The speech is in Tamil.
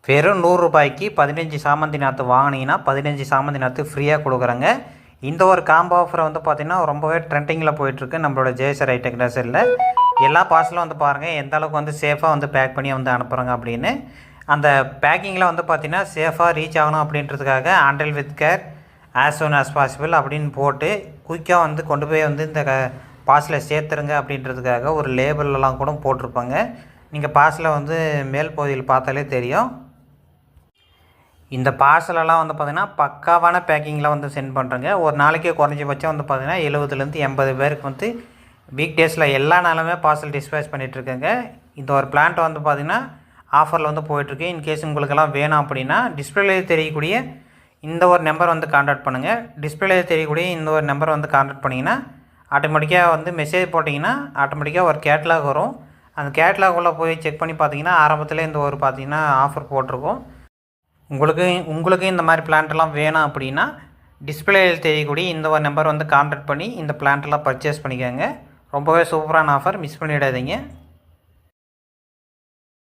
வெறும் ரூ. 100க்கு 15 சாமந்தி நாற்று வாங்கினீங்கன்னா 15 சாமந்தி நாற்று ஃப்ரீயாக கொடுக்குறேங்க. இந்த ஒரு காம்போ ஆஃபரை வந்து பார்த்திங்கன்னா ரொம்பவே ட்ரெண்டிங்கில் போயிட்டுருக்கு நம்மளோட ஜெயசர் ஹைடெக் நர்சரியில். எல்லா பார்சலும் வந்து பாருங்கள் எந்த அளவுக்கு வந்து சேஃபாக வந்து பேக் பண்ணி வந்து அனுப்புகிறாங்க அப்படின்னு. அந்த பேக்கிங்கில் வந்து பார்த்திங்கன்னா சேஃபாக ரீச் ஆகணும் அப்படின்றதுக்காக handle with care as soon as possible அப்படின்னு போட்டு குயிக்காக வந்து கொண்டு போய் வந்து இந்த பார்சலை சேர்த்துருங்க அப்படின்றதுக்காக ஒரு லேபிளெலாம் கூட போட்டிருப்பாங்க. நீங்கள் பார்சலை வந்து மேல் பகுதியில் பார்த்தாலே தெரியும். இந்த பார்சலெல்லாம் வந்து பார்த்திங்கன்னா பக்காவான பேக்கிங்கில் வந்து சென்ட் பண்ணுறேங்க. ஒரு நாளைக்கு குறைஞ்சபட்சம் வந்து பார்த்திங்கன்னா 70லேருந்து 80 பேருக்கு வந்து வீக் டேஸில் எல்லா நாளுமே பார்சல் டிஸ்பேச் பண்ணிகிட்ருக்கேங்க. இந்த ஒரு பிளான்ட் வந்து பார்த்திங்கன்னா ஆஃபரில் வந்து போயிட்டுருக்கு. இன்கேஸ் உங்களுக்கெல்லாம் வேணும் அப்படின்னா டிஸ்பிளேல தெரியக்கூடிய இந்த ஒரு நம்பர் வந்து கான்டாக்ட் பண்ணுங்கள். டிஸ்பிளேல தெரியக்கூடிய இந்த ஒரு நம்பர் வந்து கான்டாக்ட் பண்ணிங்கன்னா ஆட்டோமேட்டிக்காக வந்து மெசேஜ் போட்டிங்கன்னா ஆட்டோமேட்டிக்காக ஒரு கேட்லாக் வரும். அந்த கேட்லாகுள்ளே போய் செக் பண்ணி பார்த்தீங்கன்னா ஆரம்பத்தில் இந்த ஒரு பார்த்திங்கன்னா ஆஃபர் போட்டிருக்கோம். உங்களுக்கு இந்த மாதிரி பிளான்ட்லாம் வேணும் அப்படின்னா டிஸ்பிளேயில் தெரியக்கூடிய இந்த ஒரு நம்பர் வந்து கான்டாக்ட் பண்ணி இந்த பிளான்ட்லாம் பர்ச்சேஸ் பண்ணிக்கோங்க. ரொம்பவே சூப்பரான ஆஃபர், மிஸ் பண்ணிடாதீங்க.